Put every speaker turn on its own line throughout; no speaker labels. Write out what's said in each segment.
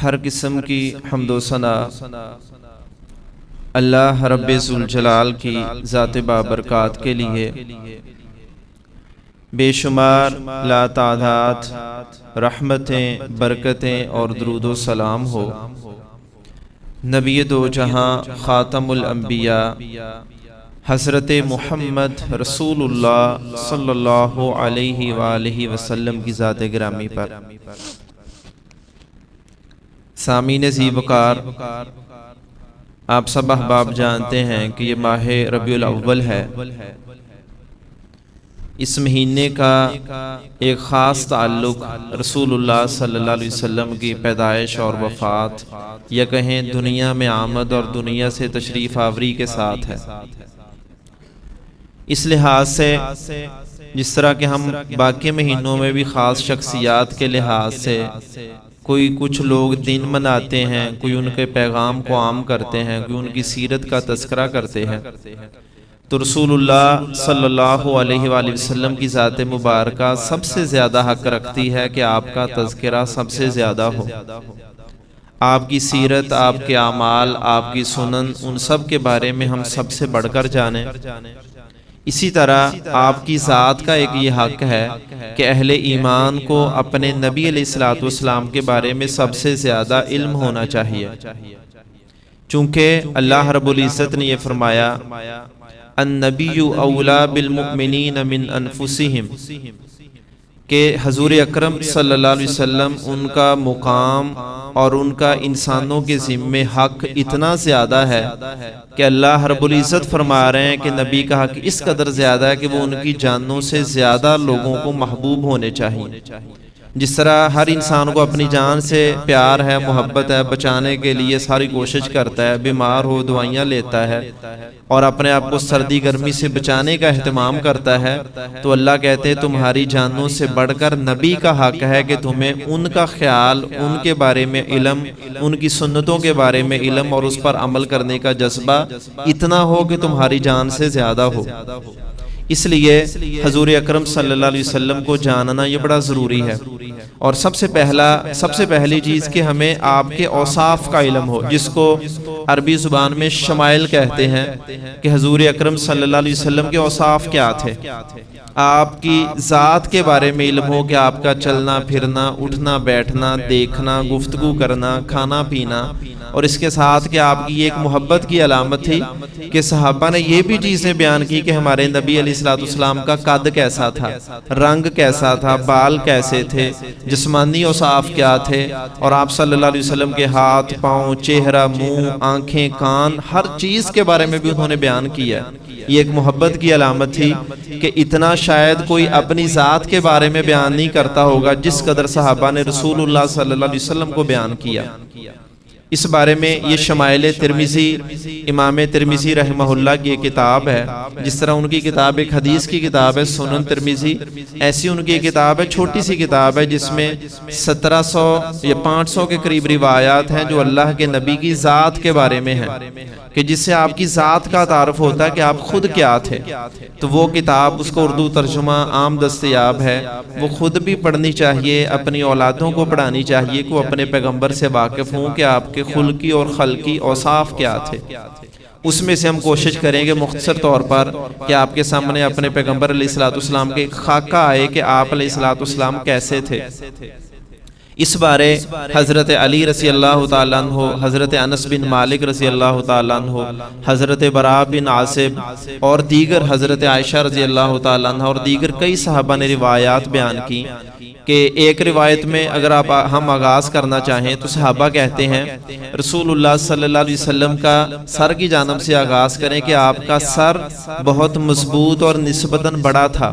ہر قسم کی حمد و ثنا اللہ رب ذوالجلال کی ذات بابرکات کے لیے بے شمار لا تعداد رحمتیں، برکتیں اور درود و سلام ہو نبی دو جہاں خاتم الانبیاء حضرت محمد رسول اللہ صلی اللہ علیہ وآلہ وسلم کی ذات گرامی پر۔ سامعین ذی وقار، آپ سب احباب جانتے ہیں کہ یہ ماہ ربیع الاول ہے۔ اس مہینے کا ایک خاص تعلق رسول اللہ صلی اللہ علیہ وسلم کی پیدائش اور وفات یا کہیں دنیا میں آمد اور دنیا سے تشریف آوری کے ساتھ ہے۔ اس لحاظ سے جس طرح کہ ہم باقی مہینوں میں بھی خاص شخصیات کے لحاظ سے کوئی کچھ لوگ دن مناتے ہیں، کوئی ان کے پیغام کو عام کرتے ہیں، کوئی ان کی سیرت کا تذکرہ کرتے ہیں، تو رسول اللہ صلی اللہ علیہ وآلہ وسلم کی ذات مبارکہ سب سے زیادہ حق رکھتی ہے کہ آپ کا تذکرہ سب سے زیادہ ہو۔ آپ کی سیرت، آپ کے اعمال، آپ کی سنن، ان سب کے بارے میں ہم سب سے بڑھ کر جانیں۔ اسی طرح آپ کی ذات کا ایک یہ حق ہے کہ اہل ایمان کو اپنے نبی علیہ الصلوۃ والسلام کے بارے میں سب سے زیادہ علم ہونا چاہیے، چونکہ اللہ رب العزت نے یہ فرمایا النبی اولا بالمؤمنین من انفسہم، کہ حضور اکرم صلی اللہ علیہ وسلم ان کا مقام اور ان کا انسانوں کے ذمہ حق اتنا زیادہ ہے کہ اللہ رب العزت فرما رہے ہیں کہ نبی کا حق اس قدر زیادہ ہے کہ وہ ان کی جانوں سے زیادہ لوگوں کو محبوب ہونے چاہیے۔ جس طرح ہر انسان کو اپنی جان سے پیار ہے، محبت ہے، بچانے کے لیے ساری کوشش کرتا ہے، بیمار ہو دوائیاں لیتا ہے اور اپنے آپ کو سردی گرمی سے بچانے کا اہتمام کرتا ہے، تو اللہ کہتے ہیں تمہاری جانوں سے بڑھ کر نبی کا حق ہے کہ تمہیں ان کا خیال، ان کے بارے میں علم، ان کی سنتوں کے بارے میں علم اور اس پر عمل کرنے کا جذبہ اتنا ہو کہ تمہاری جان سے زیادہ ہو۔ اس لیے حضور اکرم صلی اللہ علیہ وسلم کو جاننا یہ بڑا ضروری ہے، اور سب سے پہلی چیز کہ ہمیں آپ کے اوصاف کا علم ہو، جس کو عربی زبان میں شمائل کہتے ہیں، کہ حضور اکرم صلی اللہ علیہ وسلم کے اوصاف کیا تھے۔ آپ کی ذات کے بارے میں علم ہو کہ آپ کا چلنا پھرنا، اٹھنا بیٹھنا، دیکھنا، گفتگو کرنا، کھانا پینا، اور اس کے ساتھ کہ آپ کی ایک محبت کی علامت تھی کہ صحابہ نے یہ بھی چیزیں بیان کی کہ ہمارے نبی علیہ الصلوۃ والسلام کا قد کیسا تھا، رنگ کیسا تھا، بال کیسے تھے، جسمانی اوصاف کیا تھے، اور آپ صلی اللہ علیہ وسلم کے ہاتھ، پاؤں، چہرہ، منہ، آنکھیں، کان، ہر چیز کے بارے میں بھی انہوں نے بیان کیا ہے۔ یہ ایک محبت کی علامت تھی کہ اتنا شاید کوئی اپنی ذات کے بارے میں بیان نہیں کرتا ہوگا جس قدر صحابہ نے رسول اللہ صلی اللہ علیہ وسلم کو بیان کیا۔ اس بارے میں یہ شمائل ترمذی، امام ترمذی رحمہ اللہ کی ایک کتاب ہے، جس طرح ان کی کتاب ایک حدیث کی کتاب ہے سنن ترمذی، ایسی ان کی کتاب ہے، چھوٹی سی کتاب ہے جس میں 1700 یا 500 کے قریب روایات ہیں جو اللہ کے نبی کی ذات کے بارے میں ہیں، کہ جس سے آپ کی ذات کا تعارف ہوتا ہے کہ آپ خود کیا تھے۔ تو وہ کتاب، اس کو اردو ترجمہ عام دستیاب ہے، وہ خود بھی پڑھنی چاہیے، اپنی اولادوں کو پڑھانی چاہیے کہ وہ اپنے پیغمبر سے واقف ہوں کہ آپ کے خلقی اور خلقی اوصاف کیا تھے۔ اس میں سے ہم کوشش کریں گے مختصر طور پر کہ آپ کے سامنے اپنے پیغمبر علیہ الصلوۃ والسلام کے خاکہ آئے کہ آپ علیہ الصلوۃ والسلام کیسے تھے۔ اس بارے حضرت علی رضی اللہ تعالیٰ عنہ، حضرت انس بن مالک رضی اللہ تعالیٰ عنہ، حضرت براء بن عازب اور دیگر، حضرت عائشہ رضی اللہ تعالیٰ عنہ اور دیگر کئی صحابہ نے روایات بیان کی کہ ایک روایت میں اگر ہم آغاز کرنا چاہیں تو صحابہ کہتے ہیں رسول اللہ صلی اللہ علیہ وسلم کا سر کی جانب سے آغاز کریں کہ آپ کا سر بہت مضبوط اور نسبتاً بڑا تھا،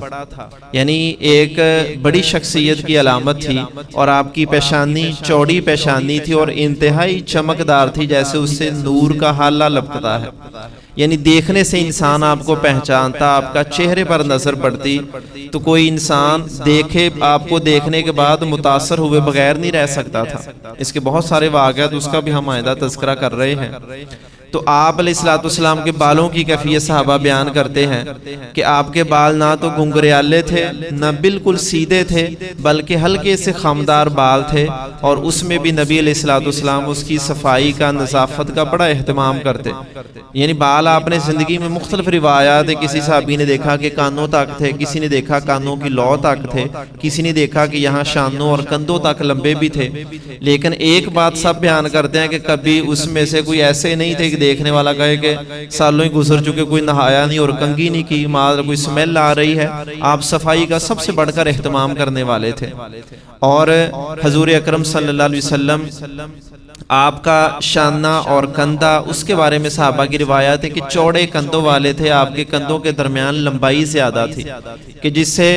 یعنی ایک بڑی شخصیت کی علامت تھی، اور آپ کی پیشانی چوڑی پیشانی تھی اور انتہائی چمکدار تھی، جیسے اس سے نور کا حالہ لپکتا ہے، یعنی دیکھنے سے انسان آپ کو پہچانتا، آپ کا چہرے پر نظر پڑتی تو کوئی انسان دیکھے، آپ کو دیکھنے کے بعد متاثر ہوئے بغیر نہیں رہ سکتا تھا۔ اس کے بہت سارے واقعات، اس کا بھی ہم آئندہ تذکرہ کر رہے ہیں۔ تو آپ علیہ الصلوۃ والسلام کے بالوں کی کیفیت صحابہ بیان کرتے ہیں کہ آپ کے بال نہ تو گنگریالے تھے نہ بالکل سیدھے تھے، بلکہ ہلکے سے خمدار بال تھے، اور اس میں بھی نبی علیہ الصلوۃ والسلام اس کی صفائی کا، نظافت کا بڑا اہتمام کرتے. یعنی بال آپ نے زندگی میں مختلف روایات ہے، کسی صحابی نے دیکھا کہ کانوں تک تھے، کسی نے دیکھا کانوں کی لو تک تھے، کسی نے دیکھا کہ یہاں شانوں اور کندھوں تک لمبے بھی تھے. لیکن ایک بات سب بیان کرتے ہیں کہ کبھی اس میں سے کوئی ایسے نہیں تھے کہ دیکھنے والا کہے کہ سالوں ہی گزر چکے، کوئی نہایا نہیں اور کنگھی نہیں کی، ماں کوئی سمیل آ رہی ہے. آپ صفائی کا سب سے بڑھ کر اہتمام کرنے والے تھے. اور حضور اکرم صلی اللہ علیہ وسلم آپ کا شانہ اور کندھا، اس کے بارے میں صحابہ کی روایت ہے کہ چوڑے کندھوں والے تھے، آپ کے کندھوں کے درمیان لمبائی زیادہ تھی، کہ جس سے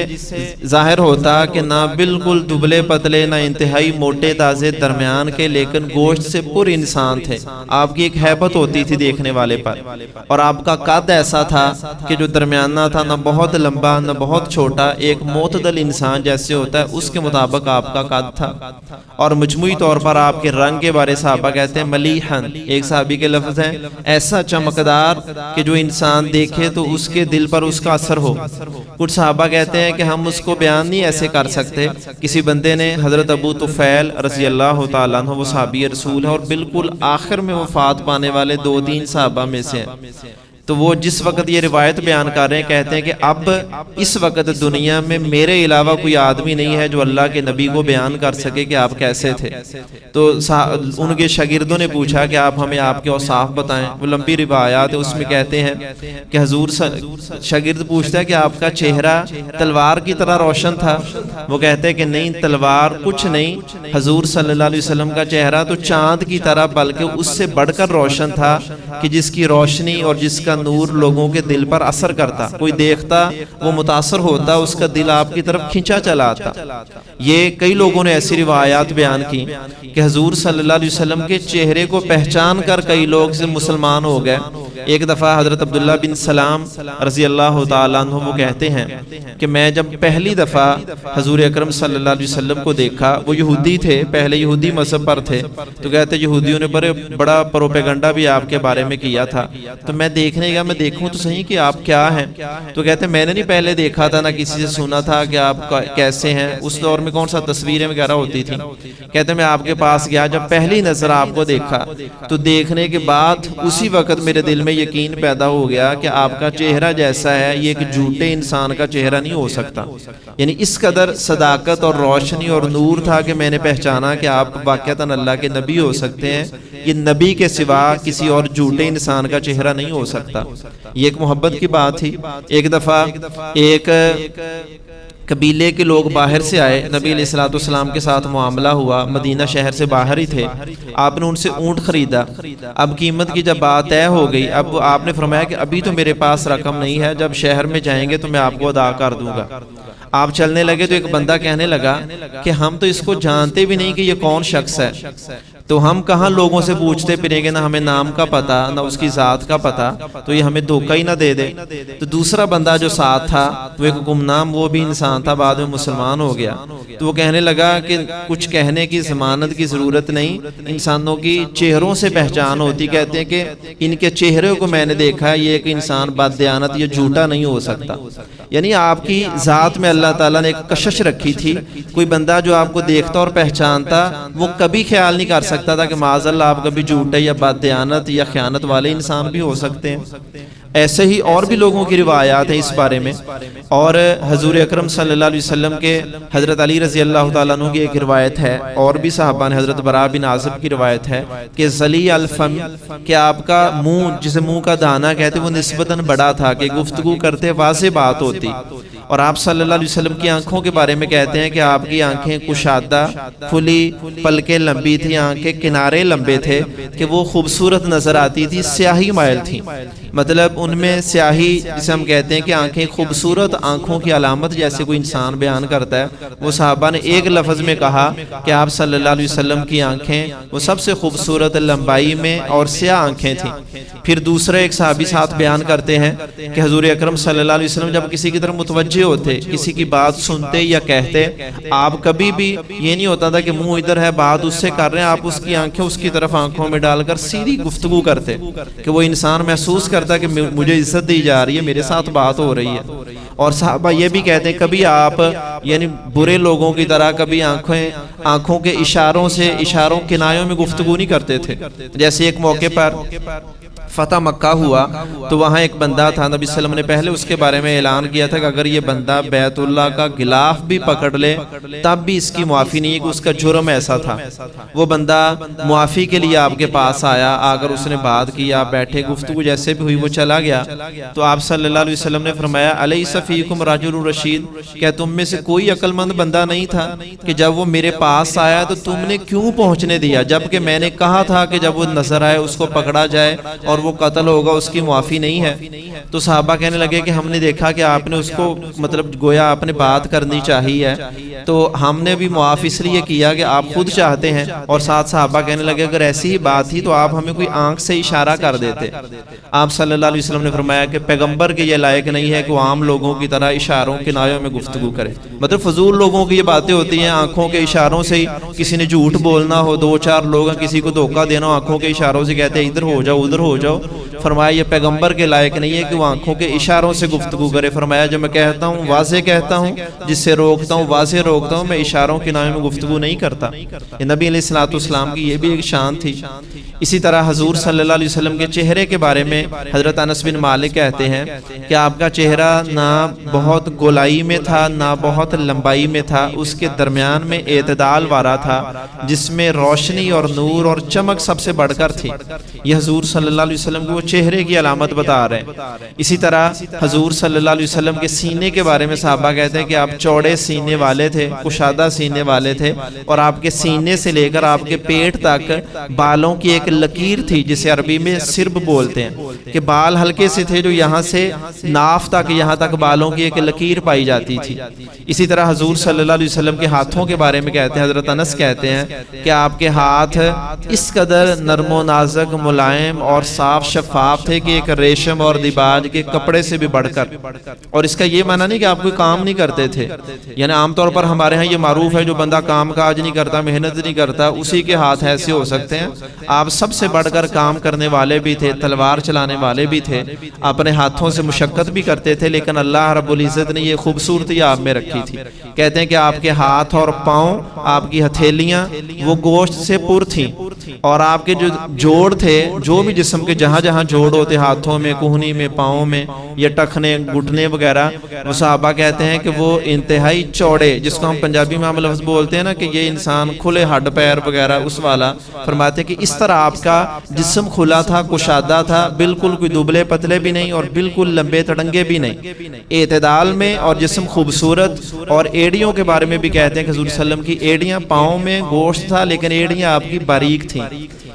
ظاہر ہوتا کہ نہ بالکل دبلے پتلے نہ انتہائی موٹے تازے درمیان کے، لیکن گوشت سے پر انسان تھے. آپ کی ایک ہیبت ہوتی تھی دیکھنے والے پر. اور آپ کا قد ایسا تھا کہ جو درمیانہ تھا، نہ بہت لمبا نہ بہت چھوٹا، ایک معتدل انسان جیسے ہوتا ہے اس کے مطابق آپ کا قد تھا. اور مجموعی طور پر آپ کے رنگ کے بارے صحابہ کہتے ہیں ملیحن، ایک صحابی کے لفظ ہیں ایسا چمکدار کہ جو انسان دیکھے تو اس کے دل پر اس کا اثر ہو. کچھ صحابہ کہتے ہیں کہ ہم اس کو بیان نہیں ایسے کر سکتے. کسی بندے نے حضرت ابو طفیل رضی اللہ تعالیٰ عنہ، وہ صحابی رسول ہے اور بالکل آخر میں وفات پانے والے 2-3 صحابہ میں سے ہیں، تو وہ جس وقت یہ روایت بیان کر رہے ہیں کہتے ہیں کہ اب اس وقت دنیا میں میرے علاوہ کوئی آدمی نہیں ہے جو اللہ کے نبی کو بیان کر سکے کہ آپ کیسے تھے. تو ان کے شاگردوں نے پوچھا کہ آپ ہمیں آپ کے اوصاف بتائیں. وہ لمبی روایات ہے، اس میں کہتے ہیں کہ حضور شاگرد پوچھتا ہے کہ آپ کا چہرہ تلوار کی طرح روشن تھا. وہ کہتے ہیں کہ نہیں، تلوار کچھ نہیں، حضور صلی اللہ علیہ وسلم کا چہرہ تو چاند کی طرح بلکہ اس سے بڑھ کر روشن تھا، کہ جس کی روشنی اور جس کا نور لوگوں کے دل پر اثر کرتا، کوئی دیکھتا وہ متاثر ہوتا، اس کا دل آپ کی طرف کھینچا چلا آتا. یہ کئی لوگوں نے ایسی روایات بیان کی کہ حضور صلی اللہ علیہ وسلم کے چہرے کو پہچان کر کئی لوگ سے مسلمان ہو گئے. ایک دفعہ حضرت عبداللہ بن سلام رضی اللہ تعالیٰ عنہ وہ کہتے ہیں کہ میں جب پہلی دفعہ حضور اکرم صلی اللہ علیہ وسلم کو دیکھا، وہ یہودی تھے، پہلے یہودی مذہب پر تھے، تو کہتے یہودیوں نے بڑا پروپیگنڈا بھی آپ کے بارے میں کیا تھا. تو میں دیکھنے گا، میں دیکھوں تو صحیح کہ آپ کیا ہیں. تو کہتے میں نے نہیں پہلے دیکھا تھا، نہ کسی سے سنا تھا کہ آپ کیسے ہیں. اس دور میں کون سا تصویریں وغیرہ ہوتی تھی. کہتے میں آپ کے پاس گیا، جب پہلی نظر آپ کو دیکھا تو دیکھنے کے بعد اسی وقت میرے دل میں یقین پیدا ہو گیا کہ آپ کا چہرہ جیسا ہے یہ ایک جھوٹے انسان کا چہرہ نہیں ہو سکتا. یعنی اس قدر صداقت اور روشنی اور نور تھا کہ میں نے پہچانا کہ آپ واقعتاً اللہ کے نبی ہو سکتے ہیں. یہ نبی کے سوا کسی اور جھوٹے انسان کا چہرہ نہیں ہو سکتا. یہ ایک محبت کی بات تھی. ایک دفعہ ایک قبیلے کے لوگ باہر سے آئے، نبی علیہ الصلوۃ والسلام کے ساتھ معاملہ ہوا، مدینہ شہر سے باہر ہی تھے. آپ نے ان سے اونٹ خریدا. اب قیمت کی جب بات طے ہو گئی، اب آپ نے فرمایا کہ ابھی تو میرے پاس رقم نہیں ہے، جب شہر میں جائیں گے تو میں آپ کو ادا کر دوں گا. آپ چلنے لگے تو ایک بندہ کہنے لگا کہ ہم تو اس کو جانتے بھی نہیں کہ یہ کون شخص ہے، تو ہم کہاں لوگوں سے پوچھتے پھریں گے، نہ ہمیں نام کا پتہ نہ اس کی ذات کا پتہ، تو یہ ہمیں دھوکہ ہی نہ دے دے. تو دوسرا بندہ جو ساتھ تھا وہ ایک گمنام وہ بھی انسان تھا، بعد میں مسلمان ہو گیا. تو وہ کہنے لگا کہ کچھ کہنے کی ضمانت کی ضرورت نہیں، انسانوں کی چہروں سے پہچان ہوتی. کہتے ہیں کہ ان کے چہرے کو میں نے دیکھا، یہ ایک انسان بد دیانت یا جھوٹا نہیں ہو سکتا. یعنی آپ کی ذات میں اللہ تعالیٰ نے ایک کشش رکھی تھی. کوئی بندہ جو آپ کو دیکھتا اور پہچانتا وہ کبھی خیال نہیں کر سکتا تھا کہ معاذ اللہ آپ کبھی جھوٹے یا بد دیانت یا خیانت والے انسان بھی ہو سکتے ہیں. ایسے ہی اور بھی لوگوں کی روایات ہیں اس بارے میں. اور حضور اکرم صلی اللہ علیہ وسلم کے حضرت علی رضی اللہ تعالیٰ عنہ کی ایک روایت ہے، اور بھی صحابہ نے، حضرت براء بن عازب کی روایت ہے کہ ذلی الفم، کہ آپ کا منہ جسے منہ کا دانہ کہتے وہ نسبتاً بڑا تھا، کہ گفتگو کرتے واضح بات ہوتی. اور آپ صلی اللہ علیہ وسلم کی آنکھوں کے بارے میں کہتے ہیں کہ آپ کی آنکھیں کشادہ، کھلی، پلکیں لمبی تھی، آنکھیں کنارے لمبے تھے، کہ وہ خوبصورت نظر آتی تھی، سیاہی مائل تھی. مطلب ان میں سیاہی جسے ہم کہتے ہیں کہ آنکھیں خوبصورت آنکھوں کی علامت جیسے کوئی انسان بیان کرتا ہے، وہ صحابہ نے ایک لفظ میں کہا کہ آپ صلی اللہ علیہ وسلم کی آنکھیں وہ سب سے خوبصورت لمبائی میں اور سیاہ آنکھیں تھیں۔ پھر دوسرے ایک صحابی ساتھ بیان کرتے ہیں کہ حضور اکرم صلی اللہ علیہ وسلم جب کسی کی طرف متوجہ ہوتے، کسی کی بات سنتے یا کہتے، آپ کبھی بھی یہ نہیں ہوتا تھا کہ منہ ادھر ہے بات اس سے کر رہے ہیں، آپ اس کی آنکھیں اس کی طرف آنکھوں میں ڈال کر سیدھی گفتگو کرتے کہ وہ انسان محسوس کرتا کہ مجھے عزت دی جا رہی ہے، میرے ساتھ بات ہو رہی ہے۔ اور صحابہ یہ بھی کہتے ہیں کبھی آپ یعنی برے لوگوں کی طرح کبھی آنکھوں کے اشاروں کنایوں میں گفتگو نہیں کرتے تھے۔ جیسے ایک موقع پر فتح مکہ ہوا تو وہاں ایک بندہ تھا، نبی صلی اللہ علیہ وسلم نے پہلے اس کے بارے میں اعلان کیا تھا کہ اگر یہ بندہ بیت اللہ کا غلاف بھی پکڑ لے تب بھی اس کی معافی نہیں ہے، کہ اس کا جرم ایسا تھا۔ وہ بندہ معافی کے لیے آپ کے پاس آیا، آ کر اس نے بات کی، آپ بیٹھے، گفتگو جیسے بھی ہوئی، وہ چلا گیا تو آپ صلی اللہ علیہ وسلم نے فرمایا الیس فیکم رجل رشید، کیا تم میں سے کوئی عقل مند بندہ نہیں تھا کہ جب وہ میرے پاس آیا تو تم نے کیوں پہنچنے دیا، جبکہ میں نے کہا تھا کہ جب وہ نظر آئے اس کو پکڑا جائے اور وہ قتل ہوگا، اس کی معافی نہیں ہے۔ تو صحابہ کہنے لگے کہ ہم نے دیکھا کہ آپ نے اس کو مطلب گویا آپ نے بات کرنی چاہیے، تو ہم نے بھی معاف اس لیے کیا کہ آپ خود چاہتے ہیں۔ اور ساتھ صحابہ کہنے لگے اگر ایسی ہی بات تھی تو آپ ہمیں کوئی آنکھ سے اشارہ کر دیتے۔ آپ صلی اللہ علیہ وسلم نے فرمایا کہ پیغمبر کے یہ لائق نہیں ہے کہ وہ عام لوگوں کی طرح اشاروں کنایوں میں گفتگو کرے۔ مطلب فضول لوگوں کی یہ باتیں ہوتی ہیں، آنکھوں کے اشاروں سے ہی کسی نے جھوٹ بولنا ہو، دو چار لوگ کسی کو دھوکہ دینا ہو، آنکھوں کے اشاروں سے کہتے ہیں ادھر ہو جاؤ ادھر ہو جاؤ۔ فرمایا یہ پیغمبر کے لائق نہیں ہے کہ وہ آنکھوں کے اشاروں سے گفتگو کرے۔ فرمایا جو میں کہتا ہوں واضح کہتا ہوں، جس سے روکتا ہوں واضح روکتا ہوں، میں اشاروں کے نام میں گفتگو نہیں کرتا۔ یہ نبی علیہ الصلوۃ والسلام کی یہ بھی ایک شان تھی۔ اسی طرح حضور صلی اللہ علیہ وسلم کے چہرے کے بارے میں حضرت انس بن مالک کہتے ہیں کہ آپ کا چہرہ نہ بہت گولائی میں تھا نہ بہت لمبائی میں تھا، اس کے درمیان میں اعتدال والا تھا، جس میں روشنی اور نور اور چمک سب سے بڑھ کر تھی۔ یہ حضور صلی اللہ علیہ وسلم کو چہرے کی علامت بتا رہے ہیں۔ اسی طرح حضور صلی اللہ علیہ وسلم کے سینے کے بارے میں صحابہ کہتے ہیں کہ آپ چوڑے سینے والے تھے، کشادہ سینے والے تھے، اور آپ کے سینے سے لے کر آپ کے پیٹ تک بالوں کی ایک لکیر تھی، جسے عربی میں سرب بولتے ہیں، کہ بال ہلکے سے تھے جو یہاں سے ناف تک یہاں تک بالوں کی ایک لکیر پائی جاتی تھی۔ اسی طرح حضور صلی اللہ علیہ وسلم کے ہاتھوں کے بارے میں کہتے ہیں، حضرت انس کہتے ہیں کہ آپ کے ہاتھ اس قدر نرم و نازک، ملائم اور صاف شفاف تھے کہ ایک ریشم اور دیباج کے کپڑے سے بھی بڑھ کر۔ اور اس کا یہ معنی نہیں کہ آپ کوئی کام نہیں کرتے تھے، یعنی عام طور پر ہمارے ہاں یہ معروف ہے جو بندہ کام کاج نہیں کرتا، محنت نہیں کرتا، اسی کے ہاتھ ایسے ہو سکتے ہیں۔ آپ سب سے بڑھ کر کام کرنے والے بھی تھے، تلوار چلانے والے بھی تھے، اپنے ہاتھوں سے مشقت بھی کرتے تھے، لیکن اللہ رب العزت نے یہ خوبصورتی آپ میں رکھی تھی۔ کہتے ہیں کہ آپ کے ہاتھ اور پاؤں، آپ کی ہتھیلیاں وہ گوشت سے پر تھیں، اور آپ کے جو جوڑ تھے، جو بھی جسم کے جہاں جہاں جوڑ ہوتے، ہاتھوں میں، کوہنی میں، پاؤں میں، یا ٹخنے، گھٹنے وغیرہ، وہ صحابہ کہتے ہیں کہ وہ انتہائی چوڑے، جس کو ہم پنجابی میں ہم لفظ بولتے ہیں نا کہ یہ انسان کھلے ہڈ پیر وغیرہ، اس والا فرماتے ہیں کہ اس طرح آپ کا جسم کھلا تھا، کشادہ تھا، بالکل کوئی دبلے پتلے بھی نہیں اور بالکل لمبے تڑنگے بھی نہیں، اعتدال میں، اور جسم خوبصورت۔ اور ایڑیوں کے بارے میں بھی کہتے ہیں کہ حضور صلی اللہ علیہ وسلم کی ایڑیاں، پاؤں میں گوشت تھا لیکن ایڑیاں آپ کی باریک تھیں۔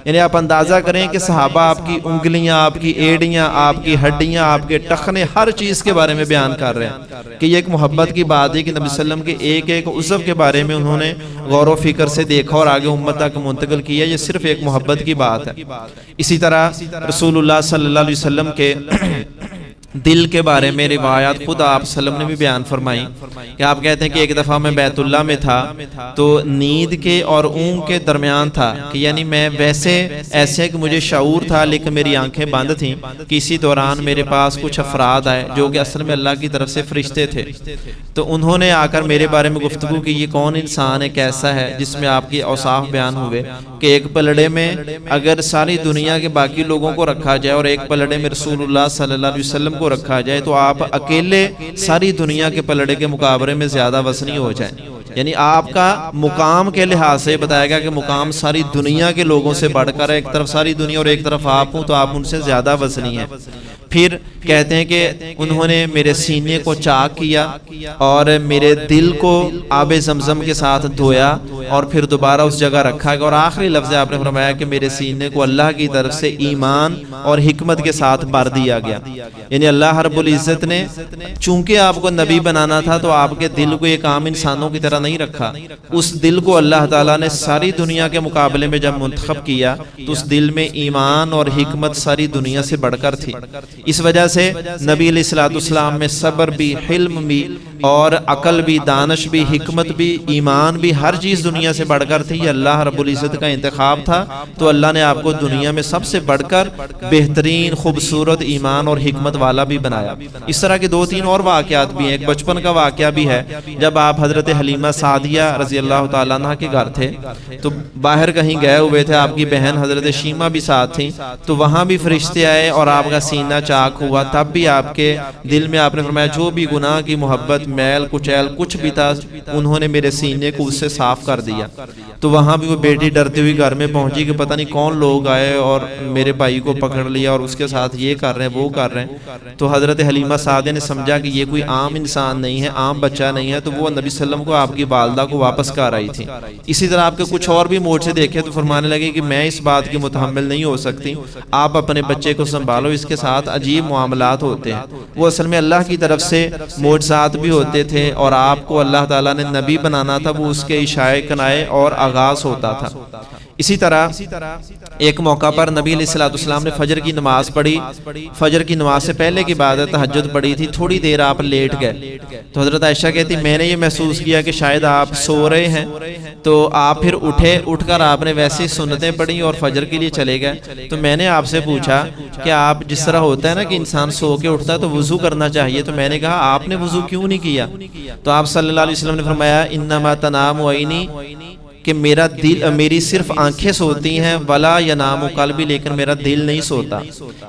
یعنی آپ اندازہ کریں کہ صحابہ آپ کی انگلیاں، آپ کی ایڑیاں، آپ کی ہڈیاں، آپ کے ٹخنے، ہر چیز کے بارے میں بیان کر رہے ہیں کہ یہ ایک محبت کی بات ہے کہ نبی صلی اللہ علیہ وسلم کے ایک ایک عضو کے بارے میں انہوں نے غور و فکر سے دیکھا اور آگے امت تک منتقل کیا۔ یہ صرف ایک محبت کی بات ہے۔ اسی طرح رسول اللہ صلی اللہ علیہ وسلم کے دل کے بارے میں روایات خود آپ صلی اللہ علیہ وسلم نے بھی بیان فرمائی کہ آپ کہتے ہیں کہ ایک دفعہ میں بیت اللہ میں تھا تو نیند کے اور اونگ کے درمیان تھا، کہ یعنی میں ویسے ایسے کہ مجھے شعور تھا لیکن میری آنکھیں بند تھیں، کہ اسی دوران میرے پاس کچھ افراد آئے جو کہ اصل میں اللہ کی طرف سے فرشتے تھے، تو انہوں نے آ کر میرے بارے میں گفتگو کی، یہ کون انسان ہے، کیسا ہے، جس میں آپ کی اوصاف بیان ہوئے کہ ایک پلڑے میں اگر ساری دنیا کے باقی لوگوں کو رکھا جائے اور ایک پلڑے میں رسول اللہ صلی اللہ علیہ وسلم کو رکھا جائے تو آپ اکیلے ساری دنیا کے پلڑے کے مقابلے میں زیادہ وزنی ہو جائیں۔ یعنی آپ کا مقام کے لحاظ سے بتایا گیا کہ مقام ساری دنیا کے لوگوں سے بڑھ کر، ایک طرف ساری دنیا اور ایک طرف آپ ہوں تو آپ ان سے زیادہ وزنی ہیں۔ پھر کہتے ہیں کہ انہوں نے میرے سینے کو چاک کیا اور میرے دل کو آب زمزم کے ساتھ دھویا اور پھر دوبارہ اس جگہ رکھا گیا، اور آخری لفظ آپ نے فرمایا کہ میرے سینے کو اللہ کی طرف سے ایمان اور حکمت کے ساتھ بھر دیا گیا۔ یعنی اللہ رب العزت نے چونکہ آپ کو نبی بنانا تھا تو آپ کے دل کو ایک عام انسانوں کی طرح نہیں رکھا، اس دل کو اللہ تعالیٰ نے ساری دنیا کے مقابلے میں جب منتخب کیا تو اس دل میں ایمان اور حکمت ساری دنیا سے بڑھ کر تھی۔ اس وجہ سے نبی علیہ الصلوۃ والسلام میں صبر بھی، حلم بھی، اور عقل بھی، دانش بھی، حکمت بھی، ایمان بھی، ہر چیز دنیا سے بڑھ کر تھی۔ یہ اللہ رب العزت کا انتخاب تھا، تو اللہ نے آپ کو دنیا میں سب سے بڑھ کر بہترین، خوبصورت ایمان اور حکمت والا بھی بنایا۔ اس طرح کے 2-3 اور واقعات بھی ہیں۔ ایک بچپن کا واقعہ بھی ہے، جب آپ حضرت حلیمہ سعدیہ رضی اللہ تعالیٰ عنہ کے گھر تھے تو باہر کہیں گئے ہوئے تھے، آپ کی بہن حضرت شیمہ بھی ساتھ تھیں، تو وہاں بھی فرشتے آئے اور آپ کا سینہ چاک ہوا، تب بھی آپ کے دل میں آپ نے فرمایا جو بھی گناہ کی محبت، میل کچیل کچھ بھی تھا، انہوں نے میرے سینے کو اس سے صاف کر دیا۔ تو وہاں بھی وہ بیٹی ڈرتی ہوئی گھر میں پہنچی کہ پتہ نہیں کون لوگ آئے اور میرے بھائی کو پکڑ لیا اور اس کے ساتھ یہ کر رہے ہیں وہ کر رہے ہیں۔ تو حضرت حلیمہ سعدیہ نے سمجھا کہ یہ کوئی عام انسان نہیں ہے، عام بچہ نہیں ہے، تو وہ نبی صلی اللہ علیہ وسلم کو آپ کی والدہ کو واپس کر آئی تھی۔ اسی طرح آپ کے کچھ اور بھی موجزے دیکھے تو فرمانے لگے کہ میں اس بات کی متحمل نہیں ہو سکتی، آپ اپنے بچے کو سنبھالو، اس کے ساتھ عجیب معاملات ہوتے ہیں۔ وہ اصل میں اللہ کی طرف سے معجزات بھی ہوتے تھے، اور آپ کو اللہ تعالیٰ نے نبی بنانا تھا، وہ اس کے اشارے کنائے اور آغاز ہوتا تھا۔ اسی طرح ایک موقع پر نبی علیہ الصلوۃ والسلام نے فجر کی نماز پڑھی، فجر کی نماز سے پہلے کی بات ہے، تہجد پڑھی تھی، تھوڑی دیر آپ لیٹ گئے تو حضرت عائشہ کہتی میں نے یہ محسوس کیا کہ شاید آپ سو رہے ہیں، تو آپ پھر اٹھے، اٹھ کر آپ نے ویسے سنتیں پڑھی اور فجر کے لیے چلے گئے۔ تو میں نے آپ سے پوچھا کہ آپ جس طرح ہوتا ہے نا کہ انسان سو کے اٹھتا ہے تو وضو کرنا چاہیے، تو میں نے کہا آپ نے وضو کیوں نہیں کیا؟ تو آپ صلی اللہ علیہ وسلم نے فرمایا انما تنام عینی، کہ میرا دل، میری صرف آنکھیں سوتی ہیں، ولا ینام قلبی، لیکن میرا دل نہیں سوتا۔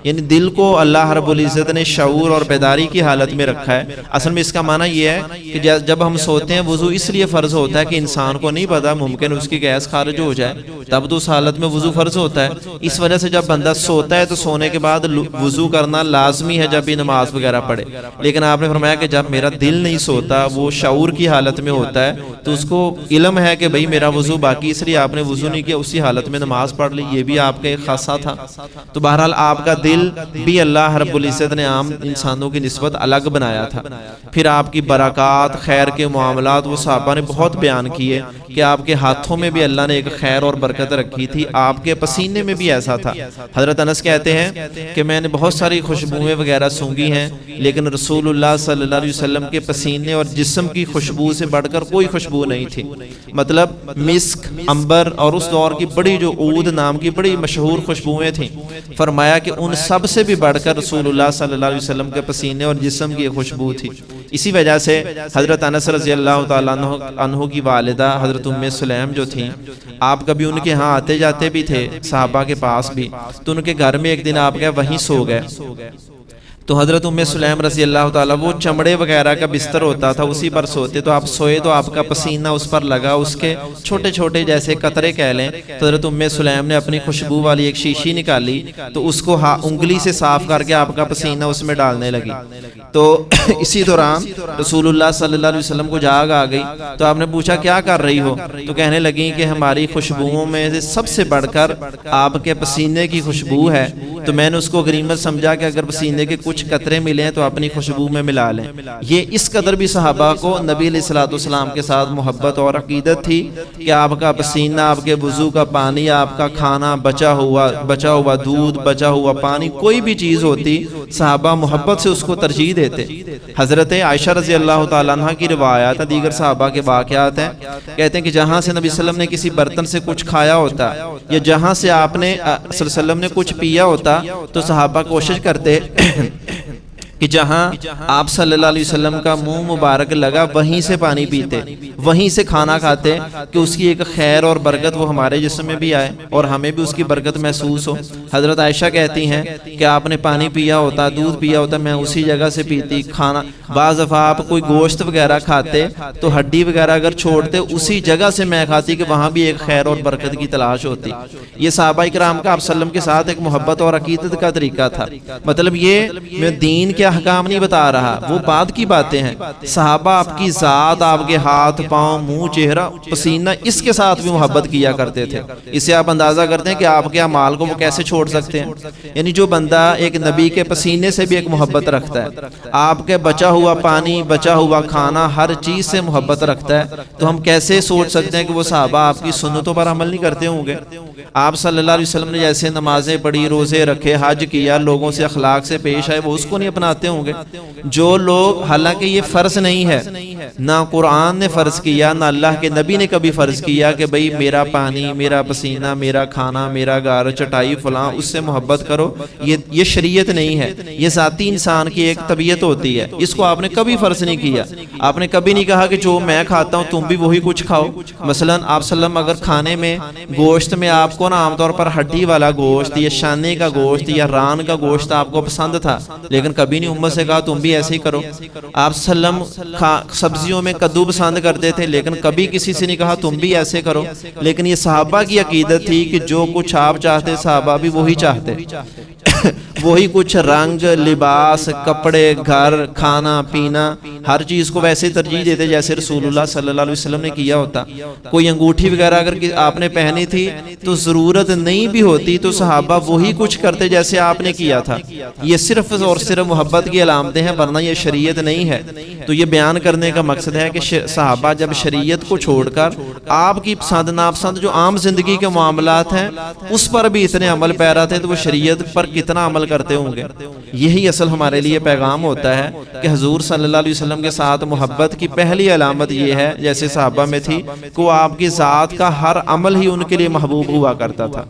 یعنی دل کو اللہ رب العزت نے شعور اور بیداری کی حالت میں رکھا ہے۔ اصل میں اس کا معنی یہ ہے کہ جب ہم سوتے ہیں وضو اس لیے فرض ہوتا ہے کہ انسان کو نہیں پتا، ممکن اس کی گیس خارج ہو جائے، تب تو اس حالت میں وضو فرض ہوتا ہے۔ اس وجہ سے جب بندہ سوتا ہے تو سونے کے بعد وضو کرنا لازمی ہے جب بھی نماز وغیرہ پڑھے۔ لیکن آپ نے فرمایا کہ جب میرا دل نہیں سوتا، وہ شعور کی حالت میں ہوتا ہے، تو اس کو علم ہے کہ بھئی میرا وضو باقی، اس لیے آپ نے وضو نہیں کیا، اسی حالت میں نماز پڑھ لی، یہ بھی آپ کا ایک خاصہ تھا۔ تو بہرحال آپ کا دل بھی اللہ رب العزت نے عام انسانوں کی نسبت الگ بنایا تھا۔ پھر آپ کی برکات، خیر کے معاملات، وہ صحابہ نے بہت بیان کیے کہ آپ کے ہاتھوں میں بھی اللہ نے ایک خیر اور برکت رکھی تھی، آپ کے پسینے میں بھی ایسا تھا۔ حضرت انس کہتے ہیں کہ میں نے بہت ساری خوشبوئیں وغیرہ سونگھی ہیں، لیکن رسول اللہ صلی اللہ علیہ وسلم کے پسینے اور جسم کی خوشبو سے بڑھ کر کوئی خوشبو نہیں تھی۔ مطلب مسک، عنبر اور اس دور کی بڑی جو عود نام کی بڑی مشہور خوشبوئیں تھیں، فرمایا کہ ان سب سے بھی بڑھ کر رسول اللہ صلی اللہ علیہ وسلم کے پسینے اور جسم کی خوشبو تھی۔ اسی وجہ سے حضرت انس رضی اللہ تعالیٰ عنہ کی والدہ حضرت ام سلیم جو تھیں، آپ کبھی ان کے ہاں آتے جاتے بھی تھے، صحابہ کے پاس بھی، تو ان کے گھر میں ایک دن آپ گئے، وہیں سو گئے۔ تو حضرت ام سلیم رضی اللہ تعالیٰ، وہ چمڑے وغیرہ کا بستر ہوتا تھا، اسی پر سوتے، تو آپ سوئے تو آپ کا پسینہ اس پر لگا، اس کے چھوٹے چھوٹے جیسے قطرے کہہ لیں، تو حضرت ام سلیم نے اپنی خوشبو والی ایک شیشی نکالی، تو اس کو انگلی سے صاف کر کے آپ کا پسینہ اس میں ڈالنے لگی۔ تو اسی دوران رسول اللہ صلی اللہ علیہ وسلم کو جاگ آ گئی، تو آپ نے پوچھا کیا کر رہی ہو؟ تو کہنے لگیں کہ ہماری خوشبوؤں میں سے سب سے بڑھ کر آپ کے پسینے کی خوشبو ہے۔ تو میں نے اس کو غنیمت سمجھا کہ اگر پسینے کے کچھ قطرے ملیں تو اپنی خوشبو میں ملا لیں۔ یہ اس قدر بھی صحابہ کو نبی علیہ الصلوۃ والسلام کے ساتھ محبت اور عقیدت تھی کہ آپ کا پسینہ، آپ کے وضو کا پانی، آپ کا کھانا، بچا ہوا دودھ، بچا ہوا پانی، کوئی بھی چیز ہوتی، صحابہ محبت سے اس کو ترجیح دیتے۔ حضرت عائشہ رضی اللہ تعالیٰ عنہ کی روایات، دیگر صحابہ کے واقعات ہیں، کہتے ہیں کہ جہاں سے نبی صلی اللہ علیہ وسلم نے کسی برتن سے کچھ کھایا ہوتا یا جہاں سے آپ نے صلی اللہ علیہ وسلم نے کچھ پیا ہوتا، تو صحابہ کوشش کرتے کہ جہاں آپ صلی اللہ علیہ وسلم کا منہ مبارک لگا وہیں سے پانی پیتے، وہیں سے کھانا کھاتے، کہ اس کی ایک خیر اور برکت وہ ہمارے جسم میں بھی آئے اور ہمیں بھی اس کی برکت محسوس ہو۔ حضرت عائشہ کہتی ہیں کہ آپ نے پانی پیا ہوتا، دودھ پیا ہوتا، میں اسی جگہ سے پیتی۔ کھانا بعض دفعہ آپ کوئی گوشت وغیرہ کھاتے تو ہڈی وغیرہ اگر چھوڑتے، اسی جگہ سے میں کھاتی کہ وہاں بھی ایک خیر اور برکت کی تلاش ہوتی۔ یہ صحابہ کرام کا آپ صلی اللہ علیہ وسلم کے ساتھ ایک محبت اور عقیدت کا طریقہ تھا۔ مطلب یہ دین کے احکام نہیں بتا رہا، وہ بعد کی باتیں ہیں۔ صحابہ آپ کی ذات، آپ کے ہاتھ پاؤں منہ چہرہ پسینہ اس کے ساتھ بھی محبت کیا کرتے تھے۔ اس سے آپ اندازہ کرتے ہیں کہ آپ کے اعمال کو وہ کیسے چھوڑ سکتے ہیں۔ یعنی جو بندہ ایک نبی کے پسینے سے بھی ایک محبت رکھتا ہے، آپ کے بچا ہوا پانی، بچا ہوا کھانا، ہر چیز سے محبت رکھتا ہے، تو ہم کیسے سوچ سکتے ہیں کہ وہ صحابہ آپ کی سنتوں پر عمل نہیں کرتے ہوں گے؟ آپ صلی اللہ علیہ وسلم نے جیسے نمازیں پڑھی، روزے رکھے، حج کیا، لوگوں سے اخلاق سے پیش آئے، وہ اس کو نہیں اپناتے ہوں گے؟ جو لوگ، حالانکہ یہ فرض نہیں ہے، نہ قرآن نے فرض کیا، نہ اللہ کے نبی نے کبھی فرض کیا کہ بھئی میرا پانی، میرا پسینہ، میرا کھانا، میرا گھر، چٹائی فلاں، اس سے محبت کرو، یہ شریعت نہیں ہے۔ یہ ذاتی انسان کی ایک طبیعت ہوتی ہے، اس کو آپ نے کبھی فرض نہیں کیا۔ آپ نے کبھی نہیں کہا کہ جو میں کھاتا ہوں تم بھی وہی کچھ کھاؤ۔ مثلا آپ صلی اللہ علیہ وسلم اگر کھانے میں گوشت میں آپ کو نا عام طور پر ہڈی والا گوشت یا شانے کا گوشت یا ران کا گوشت آپ کو پسند تھا، لیکن کبھی نہیں امت سے کہا تم بھی ایسے ہی کرو۔ آپ صلی اللہ علیہ وسلم سبزیوں میں کدو پسند کرتے تھے، لیکن کبھی کسی سے نہیں کہا تم بھی ایسے کرو۔ لیکن یہ صحابہ کی عقیدت تھی کہ جو کچھ آپ چاہتے صحابہ بھی وہی چاہتے، وہی کچھ رنگ، لباس، کپڑے، گھر، کھانا پینا، ہر چیز کو ویسے ترجیح دیتے جیسے رسول اللہ صلی اللہ علیہ وسلم نے کیا ہوتا۔ کوئی انگوٹھی وغیرہ اگر آپ نے پہنی تھی تو ضرورت نہیں بھی ہوتی تو صحابہ وہی کچھ کرتے جیسے آپ نے کیا تھا۔ یہ صرف اور صرف محبت کی علامتیں ہیں، ورنہ یہ شریعت نہیں ہے۔ تو یہ بیان کرنے کا مقصد ہے کہ صحابہ جب شریعت کو چھوڑ کر آپ کی پسند ناپسند جو عام زندگی کے معاملات ہیں اس پر بھی اتنے عمل پیرا تھے، تو وہ شریعت پر کتنا عمل کرتے ہوں گے؟ یہی اصل ہمارے لیے پیغام ہوتا ہے کہ حضور صلی اللہ علیہ وسلم کے ساتھ محبت کی پہلی علامت یہ ہے، جیسے صحابہ میں تھی، کہ وہ آپ کی ذات کا ہر عمل ہی ان کے لیے محبوب ہوا کرتا تھا۔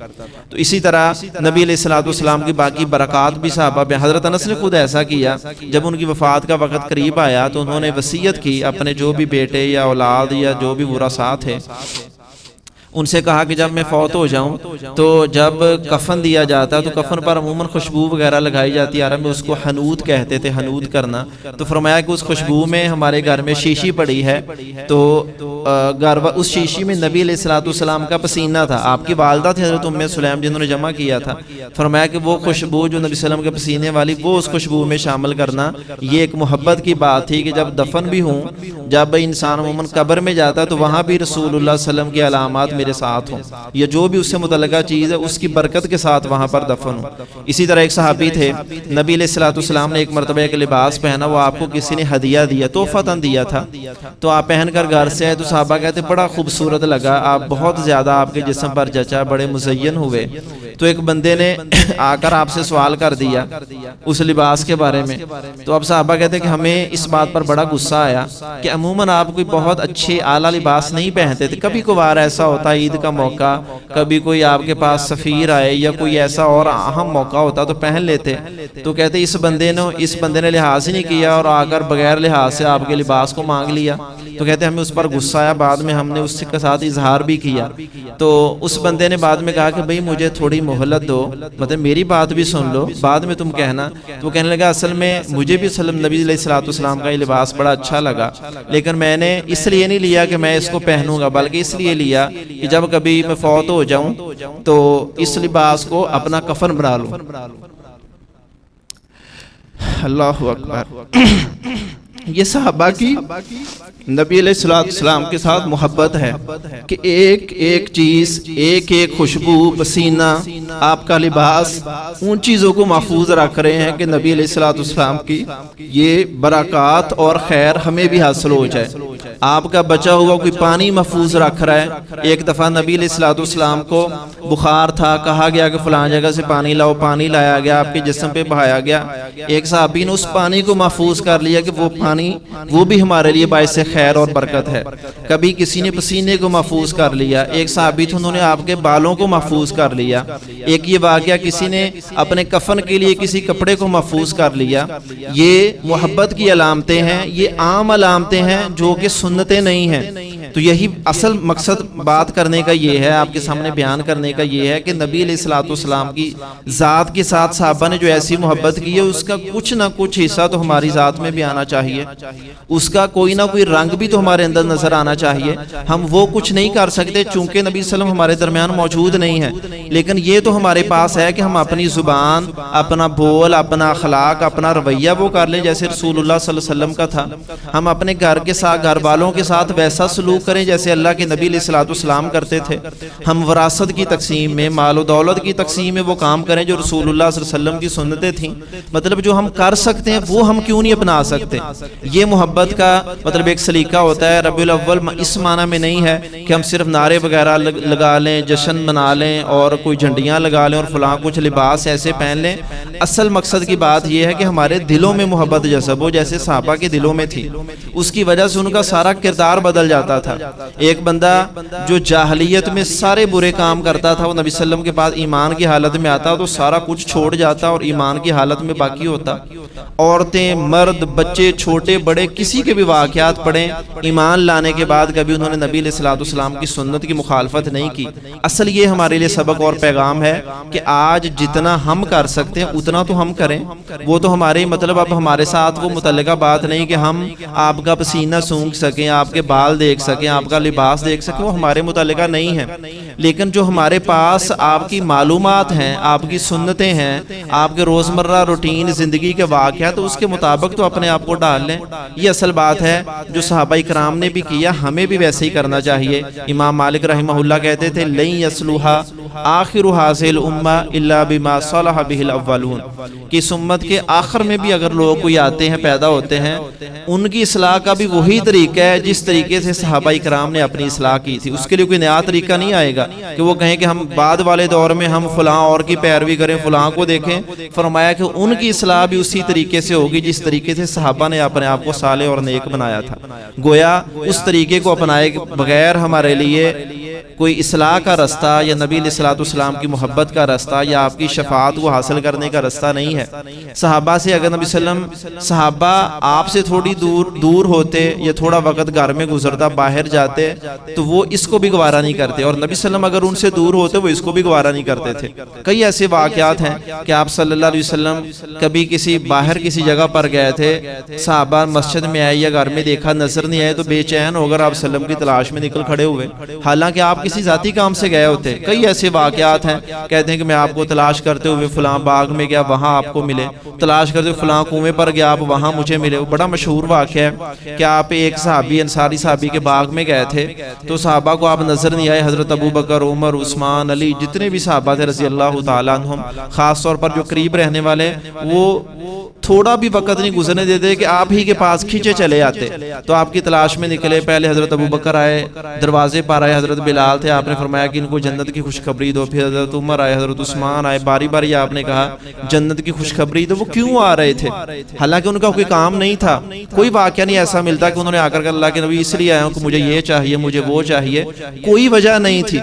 تو اسی طرح نبی علیہ الصلوۃ والسلام کی باقی برکات بھی صحابہ میں، حضرت انس نے خود ایسا کیا، جب ان کی وفات کا وقت قریب آیا تو انہوں نے وصیت کی اپنے جو بھی بیٹے یا اولاد یا جو بھی ورثاء تھے، ان سے کہا کہ جب میں فوت ہو جاؤں تو جب کفن دیا جاتا تو کفن پر عموماً خوشبو وغیرہ لگائی جاتی ہے، عرب میں اس کو حنوت کہتے تھے، حنوت کرنا۔ تو فرمایا کہ اس خوشبو میں ہمارے گھر میں شیشی پڑی ہے، تو اس شیشی میں نبی علیہ الصلوۃ والسلام کا پسینہ تھا۔ آپ کی والدہ تھی حضرت ام سلیم جنہوں نے جمع کیا تھا۔ فرمایا کہ وہ خوشبو جو نبی صلی اللہ علیہ وسلم کے پسینے والی، وہ اس خوشبو میں شامل کرنا، یہ ایک محبت کی بات تھی کہ جب دفن بھی ہوں، جب انسان عموماً قبر میں جاتا تو وہاں بھی رسول اللہ صلی اللہ علیہ وسلم کی علامات میرے ساتھ ہوں، یا جو بھی اس سے متعلقہ چیز ہے اس کی برکت کے ساتھ وہاں پر دفن ہوں۔ اسی طرح ایک صحابی تھے، نبی علیہ الصلوۃ والسلام نے ایک مرتبہ ایک لباس پہنا، وہ آپ کو کسی نے ہدیہ دیا، تحفۃً دیا تھا، تو آپ پہن کر گھر سے آئے تو صحابہ کہتے بڑا خوبصورت لگا، آپ بہت زیادہ آپ کے جسم پر جچا، بڑے مزین ہوئے۔ تو ایک بندے نے آ کر آپ سے سوال کر دیا اس لباس کے بارے میں، تو اب صحابہ کہتے کہ ہمیں اس بات پر بڑا غصہ آیا کہ عموماً آپ کوئی بہت اچھے اعلیٰ لباس نہیں پہنتے تھے، کبھی کبھار ایسا ہوتا ہے عید کا موقع، کبھی کوئی آپ کے پاس سفیر آئے یا کوئی ایسا اور اہم موقع ہوتا تو پہن لیتے۔ تو کہتے اس بندے نے لحاظ ہی نہیں کیا اور آ کر بغیر لحاظ سے آپ کے لباس کو مانگ لیا۔ تو کہتے ہمیں اس پر غصہ آیا، بعد میں ہم نے اس کے ساتھ اظہار بھی کیا۔ تو اس بندے نے بعد میں کہا کہ بھئی مجھے تھوڑی مہلت دو، مطلب میری بات بھی سن لو، بعد میں تم کہنا۔ تو وہ کہنے لگا اصل میں مجھے بھی نبی علیہ الصلوۃ والسلام کا یہ لباس بڑا اچھا لگا، لیکن میں نے اس لیے نہیں لیا کہ میں اس کو پہنوں گا، بلکہ اس لیے لیا کہ جب کبھی میں فوت ہو جاؤں تو اس لباس کو اپنا کفن بنا لوں۔ اللہ اکبر۔ یہ صحابہ کی نبی علیہ الصلوۃ والسلام کے ساتھ محبت ہے کہ ایک ایک چیز، ایک ایک خوشبو، پسینہ، آپ کا لباس، ان چیزوں کو محفوظ رکھ رہے ہیں کہ نبی علیہ الصلوۃ والسلام کی یہ برکات اور خیر ہمیں بھی حاصل ہو جائے۔ آپ کا بچا ہوا کوئی پانی محفوظ رکھ رہا ہے۔ ایک دفعہ نبی علیہ الصلوۃ والسلام کو بخار تھا، کہا گیا کہ فلاں جگہ سے پانی لاؤ، پانی لایا گیا، آپ کے جسم پہ بہایا گیا۔ ایک صحابی نے اس پانی کو محفوظ کر لیا کہ وہ پانی وہ بھی ہمارے لیے باعث خیر اور برکت ہے۔ کبھی کسی نے پسینے کو محفوظ کر لیا، ایک صحابی تھے انہوں نے آپ کے بالوں کو محفوظ کر لیا۔ ایک یہ واقعہ کسی نے اپنے کفن کے لیے کسی کپڑے کو محفوظ کر لیا۔ یہ محبت کی علامتیں ہیں، یہ عام علامتیں ہیں جو کہ سنتیں نہیں ہیں۔ تو یہی اصل مقصد بات کرنے کا یہ ہے، آپ کے سامنے بیان کرنے کا یہ ہے کہ نبی علیہ الصلوۃ والسلام کی ذات کے ساتھ صحابہ نے جو ایسی محبت کی ہے، اس کا کچھ نہ کچھ حصہ تو ہماری ذات میں بھی آنا چاہیے، اس کا کوئی نہ کوئی رنگ بھی تو ہمارے اندر نظر آنا چاہیے۔ ہم وہ کچھ نہیں کر سکتے چونکہ نبی صلی اللہ علیہ وسلم ہمارے درمیان موجود نہیں ہے، لیکن یہ تو ہمارے پاس ہے کہ ہم اپنی زبان، اپنا بول، اپنا اخلاق، اپنا رویہ وہ کر لیں جیسے رسول اللہ صلی اللہ علیہ وسلم کا تھا۔ ہم اپنے گھر کے ساتھ، گھر والوں کے ساتھ ویسا سلوک کریں جیسے اللہ کے نبی علیہ الصلوۃ والسلام کرتے تھے۔ ہم وراثت کی تقسیم میں، مال و دولت کی تقسیم میں وہ کام کریں جو رسول اللہ صلی اللہ علیہ وسلم کی سنتیں تھیں۔ مطلب جو ہم کر سکتے ہیں وہ ہم کیوں نہیں اپنا سکتے؟ یہ محبت کا مطلب ایک سلیقہ ہوتا ہے۔ ربیع الاول اس معنی میں نہیں ہے کہ ہم صرف نعرے وغیرہ لگا لیں، جشن منا لیں اور کوئی جھنڈیاں لگا لیں اور فلاں کچھ لباس ایسے پہن لیں۔ اصل مقصد کی بات یہ ہے کہ ہمارے دلوں میں محبت جذب ہو، جیسے صحابہ کے دلوں میں تھی۔ اس کی وجہ سے ان کا سارا کردار بدل جاتا تھا۔ ایک بندہ جو جاہلیت میں سارے برے کام کرتا تھا، وہ نبی صلی اللہ علیہ وسلم کے بعد ایمان کی حالت میں آتا تو سارا کچھ چھوڑ جاتا اور ایمان کی حالت میں باقی ہوتا۔ عورتیں، مرد، بچے، چھوٹے بڑے، کسی کے بھی واقعات پڑھیں، ایمان لانے کے بعد کبھی انہوں نے نبی علیہ الصلوۃ والسلام کی سنت کی مخالفت نہیں کی۔ اصل یہ ہمارے لیے سبق اور پیغام ہے کہ آج جتنا ہم کر سکتے ہیں اتنا تو ہم کریں۔ وہ تو ہمارے مطلب اب ہمارے ساتھ وہ متعلقہ بات نہیں کہ ہم آپ کا پسینہ سونگھ سکیں، آپ کے بال دیکھ سکیں، آپ کا لباس دیکھ سکیں، وہ ہمارے متعلقہ نہیں ہے۔ لیکن جو ہمارے پاس آپ کی معلومات ہیں، آپ کی سنتیں ہیں، آپ کے روزمرہ روٹین زندگی کے واقعات، تو اس کے مطابق تو اپنے آپ کو ڈال لیں۔ یہ اصل بات ہے جو صحابہ کرام نے بھی کیا، ہمیں بھی ویسے ہی کرنا چاہیے۔ امام مالک رحمہ اللہ کہتے تھے لن یصلح آخر هذه الامہ الا بما صلح به الاولون، کہ اس امت کے آخر میں بھی اگر لوگ کوئی آتے ہیں، پیدا ہوتے ہیں، ان کی اصلاح کا بھی وہی طریقہ ہے جس طریقے سے صحابہ کرام نے اپنی اصلاح کی تھی۔ اس کے لیے کوئی نیا طریقہ نہیں آئے گا کہ وہ کہیں کہ ہم بعد والے دور میں ہم فلاں اور کی پیروی کریں، فلاں کو دیکھیں۔ فرمایا کہ ان کی اصلاح بھی اسی طریقے سے ہوگی جس طریقے سے صحابہ نے اپنے آپ کو صالح اور نیک بنایا تھا۔ گویا اس طریقے کو اپنائے بغیر ہمارے لیے کوئی اصلاح کا رستہ یا نبی علیہ الصلوۃ والسلام کی محبت کا رستہ یا آپ کی شفاعت کو حاصل کرنے کا رستہ نہیں ہے۔ صحابہ سے اگر نبی صلی اللہ علیہ وسلم، صحابہ آپ سے تھوڑی دور ہوتے یا تھوڑا وقت گھر میں گزرتا، باہر جاتے، تو وہ اس کو بھی گوارا نہیں کرتے، اور نبی صلی اللہ علیہ وسلم اگر ان سے دور ہوتے وہ اس کو بھی گوارا نہیں کرتے تھے۔ کئی ایسے واقعات ہیں کہ آپ صلی اللہ علیہ وسلم کبھی کسی باہر کسی جگہ پر گئے تھے، صحابہ مسجد میں آئے یا گھر میں دیکھا نظر نہیں آئے تو بے چین ہو کر آپ صلی اللہ علیہ وسلم کی تلاش میں نکل کھڑے ہوئے، حالانکہ آپ کسی ذاتی کام سے گئے ہوتے۔ کئی ایسے واقعات ہیں، کہتے ہیں کہ میں آپ کو تلاش کرتے ہوئے فلاں باغ میں گیا، وہاں آپ کو ملے، تلاش کرتے ہوئے فلاں کنویں پر گیا، آپ وہاں مجھے ملے۔ وہ بڑا مشہور واقعہ ہے کہ آپ ایک صحابی، انصاری صحابی کے باغ میں گئے تھے تو صحابہ کو آپ نظر نہیں آئے۔ حضرت ابو بکر، عمر، عثمان، علی، جتنے بھی صحابہ تھے رضی اللہ تعالیٰ عنہم، خاص طور پر جو قریب رہنے والے، وہ تھوڑا بھی وقت نہیں گزرنے دیتے کہ آپ ہی کے پاس کھینچے چلے آتے۔ تو آپ کی تلاش میں نکلے، پہلے حضرت ابو بکر آئے، دروازے پر آئے، حضرت بلال تھے، آپ نے فرمایا کہ ان کو جنت کی خوشخبری دو۔ پھر حضرت عمر آئے، حضرت عثمان آئے، باری باری آپ نے کہا جنت کی خوشخبری دو۔ وہ کیوں آ رہے تھے؟ حالانکہ ان کا کوئی کام نہیں تھا، کوئی واقعہ نہیں ایسا ملتا کہ انہوں نے آ کر اللہ کے نبی اس لیے آئے ہوں کہ مجھے یہ چاہیے، مجھے وہ چاہیے، کوئی وجہ نہیں تھی،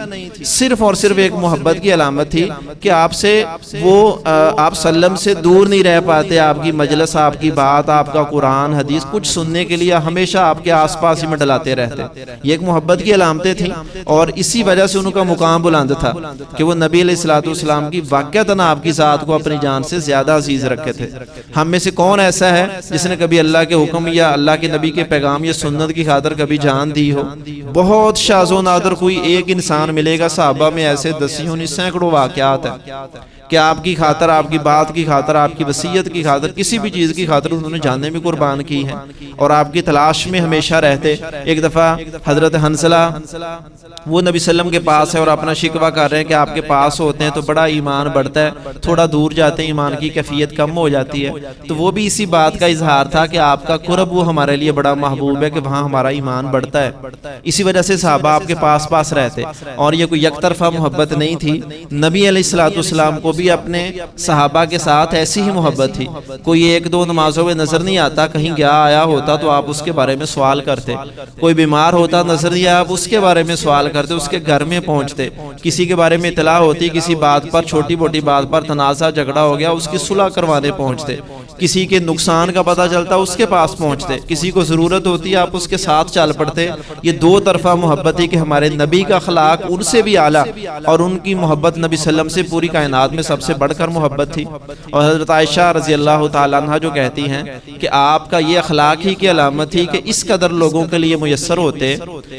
صرف اور صرف ایک محبت کی علامت تھی کہ آپ سے وہ آپ سلم سے دور نہیں رہ پاتے، آپ کی مجلس، آپ کی بات، آپ کا قرآن حدیث کچھ سننے کے لیے ہمیشہ آپ کے آس پاس ہی میں ڈلاتے رہتے۔ یہ ایک محبت کی علامتیں تھیں اور اسی وجہ سے ان کا مقام بلند تھا کہ وہ نبی علیہ الصلوۃ والسلام کی واقعتاً آپ کی ذات کو اپنی جان سے زیادہ عزیز رکھے تھے۔ ہم میں سے کون ایسا ہے جس نے کبھی اللہ کے حکم یا اللہ کے نبی کے پیغام یا سنت کی خاطر کبھی جان دی ہو؟ بہت شاذ و نادر کوئی ایک انسان ملے گا۔ صحابہ میں ایسے دسیوں نہیں سینکڑوں واقعات ہیں کہ آپ کی خاطر، آپ کی بات کی خاطر، آپ کی وصیت کی خاطر، کسی بھی چیز کی خاطر انہوں نے جانیں بھی قربان کی ہیں اور آپ کی تلاش میں ہمیشہ رہتے۔ ایک دفعہ حضرت حنظلہ وہ نبی صلی اللہ علیہ وسلم کے پاس ہے اور اپنا شکوہ کر رہے ہیں کہ آپ کے پاس ہوتے ہیں تو بڑا ایمان بڑھتا ہے، تھوڑا دور جاتے ہیں ایمان کی کیفیت کم ہو جاتی ہے۔ تو وہ بھی اسی بات کا اظہار تھا کہ آپ کا قرب وہ ہمارے لیے بڑا محبوب ہے کہ وہاں ہمارا ایمان بڑھتا ہے۔ اسی وجہ سے صحابہ آپ کے پاس رہتے اور یہ کوئی یک طرفہ محبت نہیں تھی۔ نبی علیہ الصلوۃ والسلام کو بھی اپنے صحابہ کے ساتھ ایسی ہی محبت تھی۔ کوئی ایک دو نمازوں میں نظر نہیں آتا، کہیں گیا آیا ہوتا تو آپ اس کے بارے میں سوال کرتے، کوئی بیمار ہوتا نظر نہیں آیا، آپ اس کے بارے میں سوال کرتے، اس کے گھر میں پہنچتے، کسی کے بارے میں اطلاع ہوتی، کسی بات پر، چھوٹی موٹی بات پر تنازع جھگڑا ہو گیا، اس کی صلح کروانے پہنچتے۔ کسی کے نقصان کا پتہ چلتا اس کے پاس پہنچتے، کسی کو ضرورت ہوتی ہے آپ اس کے ساتھ چل پڑتے۔ یہ دو طرفہ محبت ہے کہ ہمارے نبی کا اخلاق ان سے بھی اعلیٰ، اور ان کی محبت نبی صلی اللہ علیہ وسلم سے پوری کائنات میں سب سے بڑھ کر محبت تھی۔ اور حضرت عائشہ رضی اللہ تعالیٰ عنہ جو کہتی ہیں کہ آپ کا یہ اخلاق ہی کی علامت تھی کہ اس قدر لوگوں کے لیے میسر ہوتے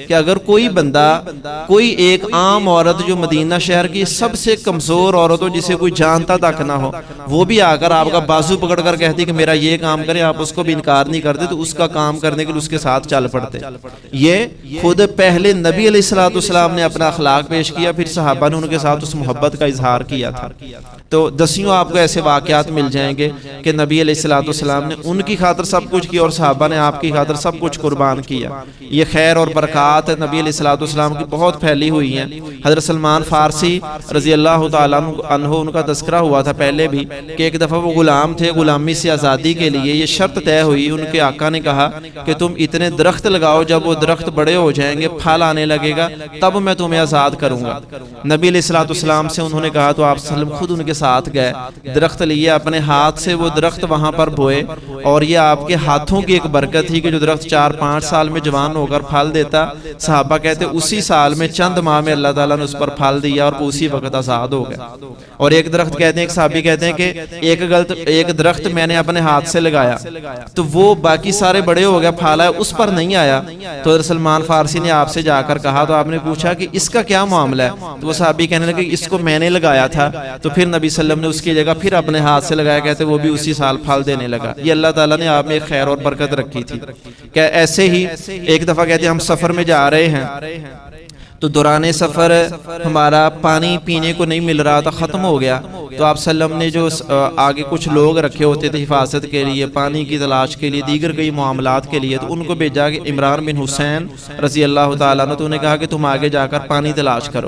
کہ اگر کوئی بندہ، کوئی ایک عام عورت جو مدینہ شہر کی سب سے کمزور عورت ہو، جسے کوئی جانتا تک نہ ہو، وہ بھی آ کر آپ کا بازو پکڑ کر کہتی کہ میرا یہ کام کرے، آپ اس کو بھی انکار نہیں کرتے، تو اس کا کام کرنے کے لیے اس کے ساتھ چل پڑتے۔ یہ خود پہلے نبی علیہ السلام نے اپنا اخلاق پیش کیا، پھر صحابہ نے ان کے ساتھ اس محبت کا اظہار کیا تھا۔ تو دسیوں آپ کو ایسے واقعات مل جائیں گے کہ نبی علیہ السلام نے ان کی خاطر سب کچھ کیا اور صحابہ نے آپ کی خاطر سب کچھ قربان کیا۔ یہ خیر اور برکات نبی علیہ السلام کی بہت پھیلی ہوئی ہیں۔ حضرت سلمان فارسی رضی اللہ تعالیٰ عنہ، ان کا تذکرہ ہوا تھا پہلے بھی کہ ایک دفعہ وہ غلام تھے، غلامی سے آزادی کے لیے یہ شرط طے ہوئی، ان کے آقا نے کہا کہ تم اتنے درخت لگاؤ، جب وہ درخت بڑے ہو جائیں گے، پھل آنے لگے گا، تب میں تمہیں آزاد کروں گا۔ نبی علیہ السلام سے انہوں نے کہا تو آپ صلی اللہ علیہ وسلم خود ان کے ساتھ گئے، درخت لیے، اپنے ہاتھ سے وہ درخت وہاں پر بوئے، اور یہ آپ کے ہاتھوں کی ایک برکت تھی کہ جو درخت 4-5 سال میں جوان ہو کر پھل دیتا، صحابہ کہتے اسی سال میں چند ماہ میں اللہ تعالیٰ نے اس پر پھل دیا اور وہ اسی وقت آزاد ہو گیا۔ اور ایک درخت کہتے ہیں، ایک صحابی کہتے ہیں کہ ایک درخت میں نے اپنے ہاتھ سے لگایا تو وہ باقی سارے بڑے ہو گیا، پھل آیا، اس پر نہیں آیا، تو حضرت سلمان فارسی نے آپ سے جا کر کہا، تو آپ نے پوچھا کہ اس کا کیا معاملہ ہے؟ تو وہ صحابی کہنے لگے اس کو میں نے لگایا تھا، تو پھر نبی صلی اللہ علیہ وسلم نے اس کی جگہ پھر اپنے ہاتھ سے لگایا، کہتے وہ بھی اسی سال پھل دینے لگا۔ یہ اللہ تعالیٰ نے آپ میں خیر اور برکت رکھی تھی۔ کہ ایسے ہی ایک دفعہ کہتے ہیں ہم سفر میں جا رہے ہیں، تو دوران سفر ہمارا پانی پینے کو نہیں مل رہا تھا، ختم ہو گیا، تو آپ صلی اللہ علیہ وسلم نے جو آگے کچھ لوگ رکھے ہوتے تھے حفاظت کے لیے، پانی کی تلاش کے لیے، دیگر کئی معاملات کے لیے، تو ان کو بھیجا کہ عمران بن حسین رضی اللہ تعالیٰ عنہ، تو انہیں کہا کہ تم آگے جا کر پانی تلاش کرو۔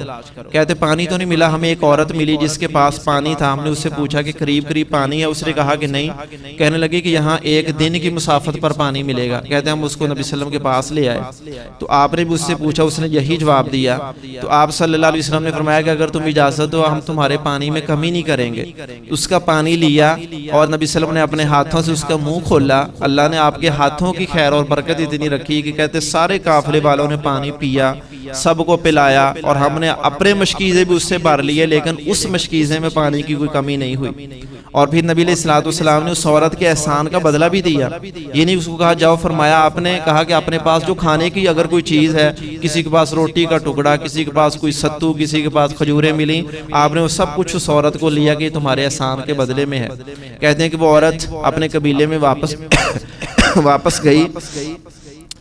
کہتے پانی تو نہیں ملا، ہمیں ایک عورت ملی جس کے پاس پانی تھا، ہم نے اس سے پوچھا کہ قریب قریب پانی ہے، اس نے کہا کہ نہیں، کہنے لگے کہ یہاں ایک دن کی مسافت پر پانی ملے گا۔ کہتے ہم اس کو نبی صلی اللہ علیہ وسلم کے پاس لے آئے، تو آپ نے بھی اس سے پوچھا، اس نے یہی جواب دیا، تو آپ صلی اللہ علیہ وسلم نے فرمایا کہ اگر تم اجازت دو ہم تمہارے پانی میں کمی نہیں کریں گے۔ اس کا پانی لیا اور نبی صلی اللہ علیہ وسلم نے اپنے ہاتھوں سے اس کا منہ کھولا، اللہ نے آپ کے ہاتھوں کی خیر اور برکت اتنی رکھی کہ کہتے سارے قافلے والوں نے پانی پیا، سب کو پلایا، اور ہم نے اپنے مشکیزے بھی اس سے بھر لیے، لیکن اس مشکیزے میں پانی کی کوئی کمی نہیں ہوئی۔ اور پھر نبی علیہ السلام نے اس عورت کے احسان کا بدلہ بھی دیا، یہ نہیں اس کو کہا جاؤ، فرمایا آپ نے کہا کہ اپنے پاس جو کھانے کی اگر کوئی چیز ہے، کسی کے پاس روٹی کا ٹکڑا، کسی کے پاس کوئی ستو، کسی کے پاس کھجوریں ملی، آپ نے وہ سب کچھ اس عورت کو لیا کہ یہ تمہارے احسان کے بدلے میں ہے۔ کہتے ہیں کہ وہ عورت اپنے قبیلے میں واپس گئی،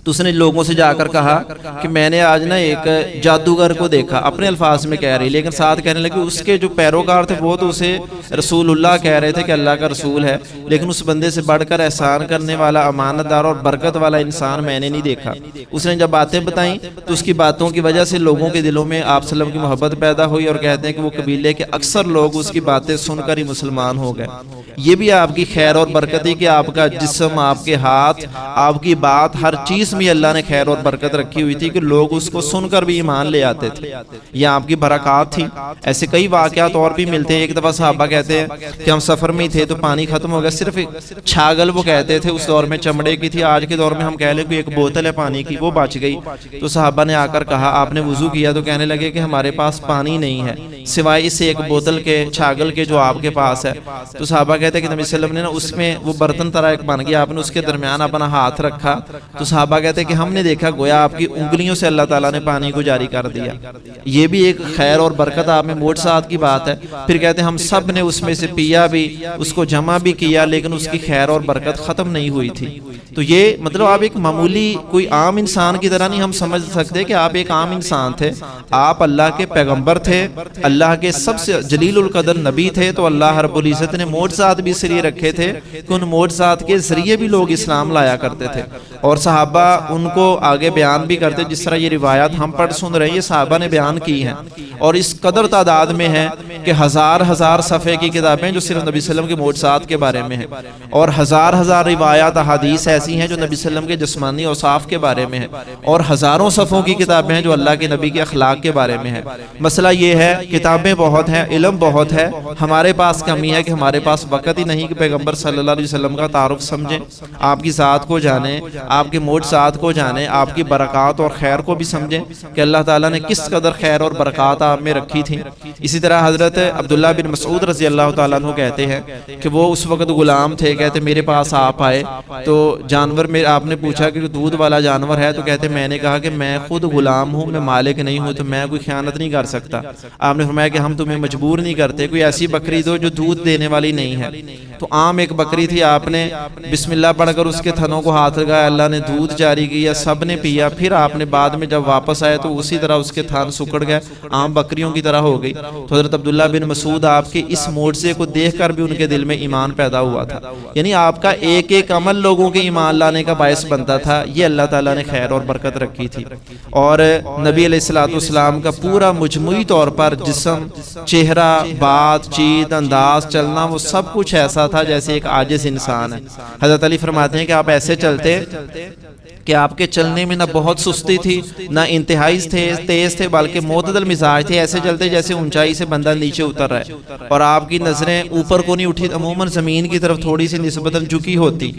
تو اس نے لوگوں سے جا کر کہا کہ میں نے آج نا ایک جادوگر کو دیکھا، اپنے الفاظ میں کہہ رہی، لیکن ساتھ کہنے لگے اس کے جو پیروکار تھے وہ تو اسے رسول اللہ کہہ رہے تھے کہ اللہ کا رسول ہے، لیکن اس بندے سے بڑھ کر احسان کرنے والا، امانت دار اور برکت والا انسان میں نے نہیں دیکھا۔ اس نے جب باتیں بتائیں تو اس کی باتوں کی وجہ سے لوگوں کے دلوں میں آپ صلی اللہ علیہ وسلم کی محبت پیدا ہوئی، اور کہتے ہیں کہ وہ قبیلے کے اکثر لوگ اس کی باتیں سن کر ہی مسلمان ہو گئے۔ یہ بھی آپ کی خیر اور برکت ہی کہ آپ کا جسم، آپ کے ہاتھ، آپ کی بات، ہر چیز میں اللہ نے خیر اور برکت رکھی ہوئی تھی کہ لوگ اس کو سن کر بھی ایمان لے آتے تھے، یہ آپ کی برکات تھی۔ ایسے کئی واقعات اور بھی ملتے ہیں۔ ایک دفعہ صحابہ کہتے ہیں کہ ہم سفر میں تھے تو پانی ختم ہو گیا، صرف چھاگل وہ کہتے تھے، اس دور میں چمڑے کی تھی، آج کے دور میں ہم کہہ لیں کہ ایک بوتل ہے پانی کی، وہ بچ گئی۔ تو صحابہ نے آ کر کہا آپ نے وضو کیا؟ تو کہنے لگے کہ ہمارے پاس پانی نہیں ہے سوائے اس ایک بوتل کے، چھاگل کے جو آپ کے پاس ہے۔ تو صحابہ کہتے ہیں کہ نبی صلی اللہ علیہ وسلم نے نا اس میں وہ برتن طرح ایک بن گیا، آپ نے اس کے درمیان اپنا ہاتھ رکھا، تو صحابہ کہتے ہیں کہ ہم نے دیکھا گویا آپ کی انگلیوں سے اللہ تعالیٰ نے پانی کو جاری کر دیا۔ یہ بھی ایک خیر اور برکت آپ میں موجزات کی بات ہے۔ پھر کہتے ہیں ہم سب نے اس میں سے پیا بھی، اس کو جمع بھی کیا، لیکن اس کی خیر اور برکت ختم نہیں ہوئی تھی۔ تو یہ مطلب آپ ایک معمولی کوئی عام انسان کی طرح نہیں ہم سمجھ سکتے کہ آپ ایک عام انسان تھے، آپ اللہ کے پیغمبر تھے، اللہ کے سب سے جلیل القدر نبی تھے، تو اللہ رب العزت نے معجزات بھی سریے رکھے تھے کہ ان معجزات کے ذریعے بھی لوگ اسلام لایا کرتے تھے، اور صحابہ ان کو آگے بیان بھی کرتے، جس طرح یہ روایات ہم پڑھ سن رہے ہیں یہ صحابہ نے بیان کی ہیں، اور اس قدر تعداد میں ہیں کہ ہزار ہزار صفحے کی کتابیں جو صرف نبی صلی اللہ علیہ وسلم کے معجزات کے بارے میں ہیں، اور ہزار ہزار روایات احادیث ایسی ہیں جو نبی صلی اللہ علیہ وسلم کے جسمانی اوصاف کے بارے میں ہیں، اور ہزاروں صفحوں کی کتابیں ہیں جو اللہ کے نبی کے اخلاق کے بارے میں ہیں۔ مسئلہ یہ ہے کتابیں بہت ہیں، علم بہت ہے، ہمارے پاس کمی ہے کہ ہمارے پاس وقت وقت ہی نہیں کہ پیغمبر صلی اللہ علیہ وسلم کا تعارف سمجھیں، آپ کی ذات کو جانیں، آپ کے معجزات کو جانیں، آپ کی برکات اور خیر کو بھی سمجھیں کہ اللہ تعالیٰ نے کس قدر خیر اور برکات آپ میں رکھی تھیں۔ اسی طرح حضرت عبداللہ بن مسعود رضی اللہ تعالیٰ عنہ کہتے ہیں کہ وہ اس وقت غلام تھے، کہتے میرے پاس آپ آئے تو جانور میں آپ نے پوچھا کہ دودھ والا جانور ہے، تو کہتے میں نے کہا کہ میں خود غلام ہوں، میں مالک نہیں ہوں، تو میں کوئی خیانت نہیں کر سکتا۔ آپ نے فرمایا کہ ہم تمہیں مجبور نہیں کرتے، کوئی ایسی بکری دو جو دودھ دینے والی نہیں ہے۔ تو عام ایک بکری تھی، آپ نے بسم اللہ پڑھ کر اس کے تھنوں کو ہاتھ لگایا، اللہ نے دودھ جاری کیا، سب نے پیا، پھر آپ نے بعد میں جب واپس آئے تو اسی طرح اس کے تھن سکڑ گئے، عام بکریوں کی طرح ہو گئی۔ تو حضرت عبداللہ بن مسعود آپ کے اس معجزے کو دیکھ کر بھی ان کے دل میں ایمان پیدا ہوا تھا، یعنی آپ کا ایک ایک عمل لوگوں کے ایمان لانے کا باعث بنتا تھا۔ یہ اللہ تعالیٰ نے خیر اور برکت رکھی تھی۔ اور نبی علیہ الصلوۃ والسلام کا پورا مجموعی طور پر جسم، چہرہ، بات چیت، انداز، چلنا، وہ سب کچھ ایسا تھا جیسے ایک عاجز انسان ہے۔ حضرت علی فرماتے ہیں کہ آپ ایسے چلتے کہ آپ کے چلنے میں نہ بہت سستی تھی، نہ انتہائی تیز تھے، بلکہ معتدل مزاج تھے، ایسے چلتے جیسے اونچائی سے بندہ نیچے اتر رہا ہے، اور آپ کی نظریں اوپر کو نہیں اٹھی، عموماً زمین کی طرف تھوڑی سی نسبتاً جھکی ہوتی،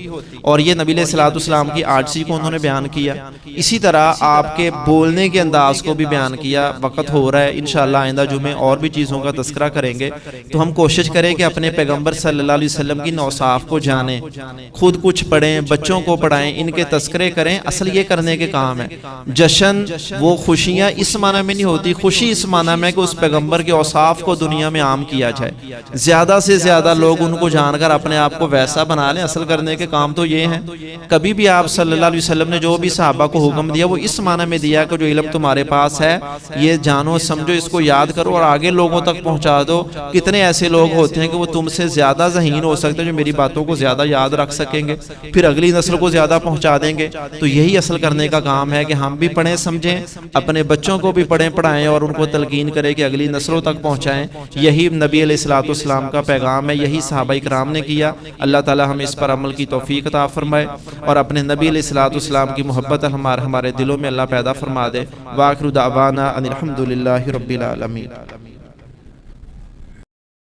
اور یہ نبی علیہ الصلوۃ والسلام کی عاجزی کو انہوں نے بیان کیا۔ اسی طرح آپ کے بولنے کے انداز کو بھی بیان کیا۔ وقت ہو رہا ہے، انشاءاللہ آئندہ جمعے اور بھی چیزوں کا تذکرہ کریں گے، تو ہم کوشش کریں کہ اپنے پیغمبر صلی اللہ علیہ وسلم کی اوصاف کو جانیں، خود کچھ پڑھیں، بچوں کو پڑھائیں، ان کے تذکرے کریں۔ اصل یہ کرنے کے کام ہے۔ جشن، وہ خوشیاں اس معنی میں نہیں ہوتی، خوشی اس معنی میں کہ اس پیغمبر کے اوصاف کو دنیا میں عام کیا جائے، زیادہ سے زیادہ لوگ ان کو جان کر اپنے آپ کو ویسا بنا لیں۔ اصل کرنے کے کام تو یہ ہیں۔ کبھی بھی آپ صلی اللہ علیہ وسلم نے جو بھی صحابہ کو حکم دیا وہ اس معنی میں دیا کہ جو علم تمہارے پاس ہے یہ جانو، سمجھو، اس کو یاد کرو اور آگے لوگوں تک پہنچا دو۔ کتنے ایسے لوگ ہوتے ہیں کہ وہ تم سے زیادہ ذہین ہو سکتے ہیں، جو میری باتوں کو زیادہ یاد رکھ سکیں گے، پھر اگلی نسل کو زیادہ پہنچا دیں گے۔ تو یہی اصل کرنے کا کام ہے کہ ہم بھی پڑھیں، سمجھیں، اپنے بچوں کو بھی پڑھیں، پڑھائیں اور ان کو تلقین کریں کہ اگلی نسلوں تک پہنچائیں۔ یہی نبی علیہ الصلوۃ والسلام کا پیغام ہے، یہی صحابہ کرام نے کیا۔ اللہ تعالی ہمیں اس پر عمل کی توفیق عطا فرمائے اور اپنے نبی علیہ الصلوۃ والسلام کی محبت ہمارے دلوں میں اللہ پیدا فرما دے۔ وآخر دعوانا ان الحمد للہ رب العالمین۔